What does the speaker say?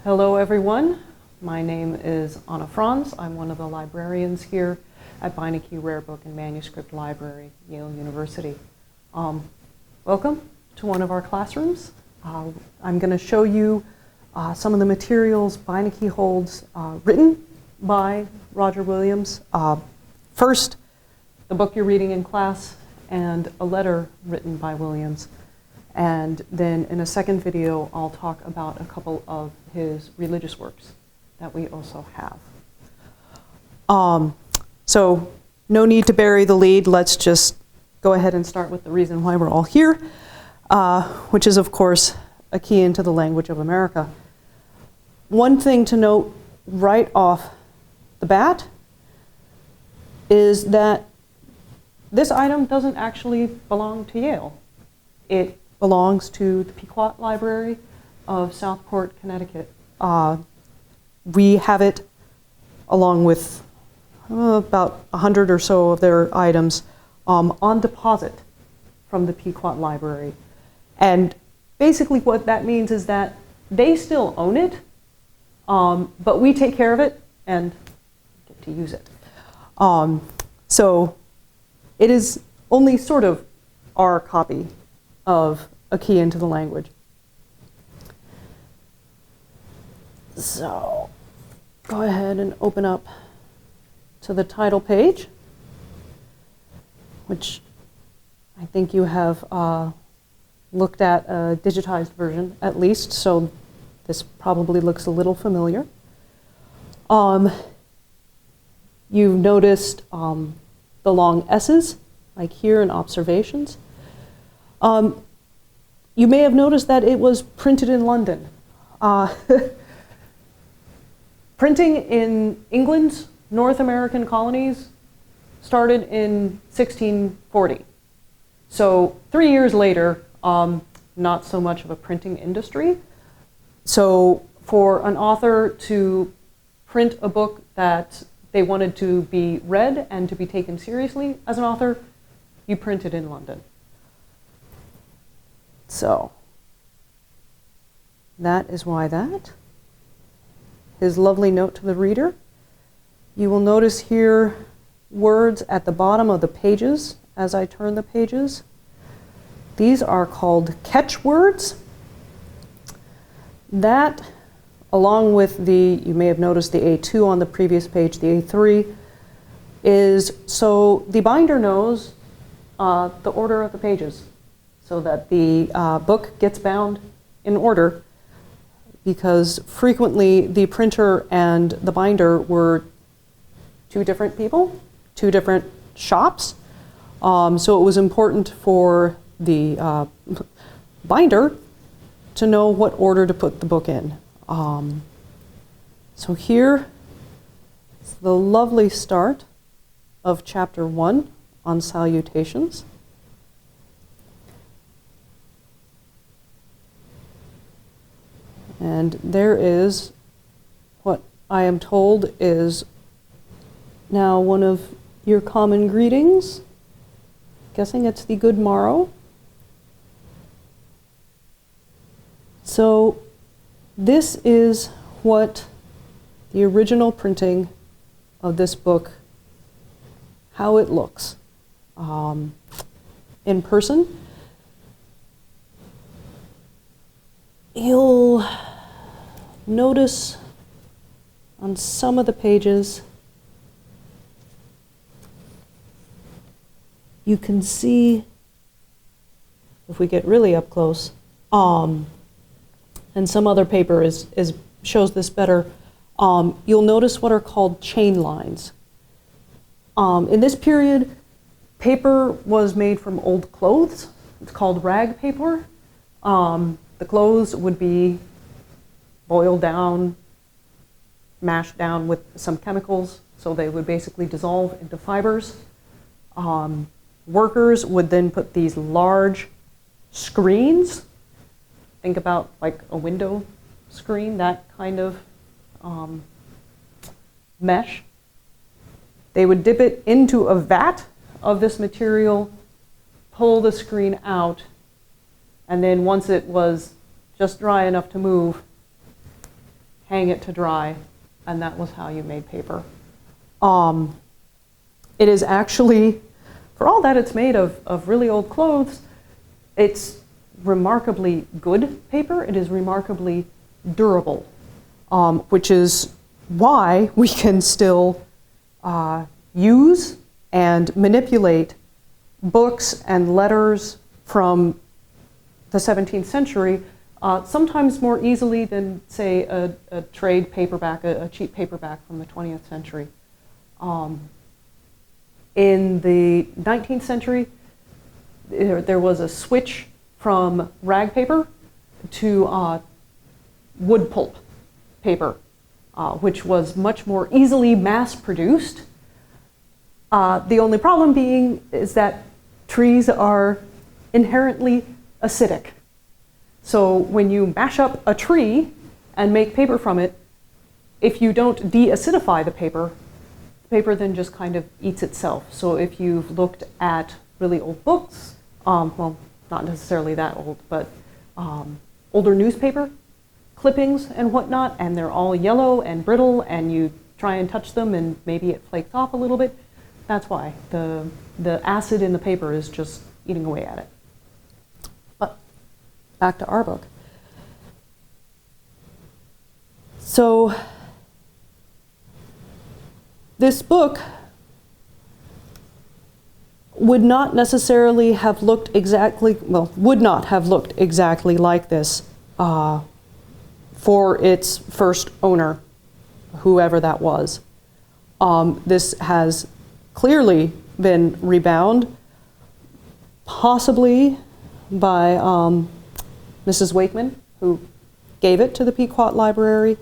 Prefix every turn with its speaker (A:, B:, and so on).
A: Hello everyone, my name is Franz. I'm one of the librarians here at Beinecke Rare Book and Manuscript Library, Yale University. Welcome to one of our classrooms. I'm going to show you some of the materials Beinecke holds written by Roger Williams. First, the book you're reading in class and a letter written by Williams. And then in a second video, I'll talk about a couple of his religious works that we also have. So no need to bury the lead. Let's just go ahead and start with the reason why we're all here, which is, of course, a key into the language of America. One thing to note right off the bat is that this item doesn't actually belong to Yale. It belongs to the Pequot Library of Southport, Connecticut. We have it along with about 100 or so of their items on deposit from the Pequot Library. And basically what that means is that they still own it, but we take care of it and get to use it. So it is only sort of our copy of a key into the language. So go ahead and open up to the title page, which I think you have looked at a digitized version at least, so this probably looks a little familiar. You've noticed the long S's, like here in observations. You may have noticed that it was printed in London. Printing in England's North American colonies started in 1640. So 3 years later, not so much of a printing industry. So for an author to print a book that they wanted to be read and to be taken seriously as an author, you print it in London. So that is why that. His lovely note to the reader. You will notice here words at the bottom of the pages as I turn the pages. These are called catchwords. That, along with the, you may have noticed the A2 on the previous page, the A3, is so the binder knows the order of the pages, so that the book gets bound in order, because frequently the printer and the binder were two different people, two different shops. So it was important for the binder to know what order to put the book in. So here is the lovely start of chapter 1 on salutations. And there is what I am told is now one of your common greetings. Guessing it's the good morrow. So this is what the original printing of this book, how it looks in person. You'll notice on some of the pages, you can see, if we get really up close, and some other paper shows this better, you'll notice what are called chain lines. In this period, paper was made from old clothes. It's called rag paper. The clothes would be boiled down, mashed down with some chemicals, so they would basically dissolve into fibers. Workers would then put these large screens, think about like a window screen, that kind of mesh. They would dip it into a vat of this material, pull the screen out, and then once it was just dry enough to move, hang it to dry, and that was how you made paper. It is actually, for all that it's made of really old clothes, it's remarkably good paper. It is remarkably durable, which is why we can still use and manipulate books and letters from the 17th century sometimes more easily than, say, a trade paperback, a cheap paperback from the 20th century. In the 19th century, there was a switch from rag paper to wood pulp paper, which was much more easily mass-produced. The only problem being is that trees are inherently acidic. So when you mash up a tree and make paper from it, if you don't de-acidify the paper then just kind of eats itself. So if you've looked at really old books, well, not necessarily that old, but older newspaper clippings and whatnot, and they're all yellow and brittle, and you try and touch them and maybe it flakes off a little bit, that's why. The acid in the paper is just eating away at it. But back to our book. So this book would not necessarily have looked exactly, well, would not have looked exactly like this for its first owner, whoever that was. This has clearly been rebound, possibly by Mrs. Wakeman, who gave it to the Pequot Library,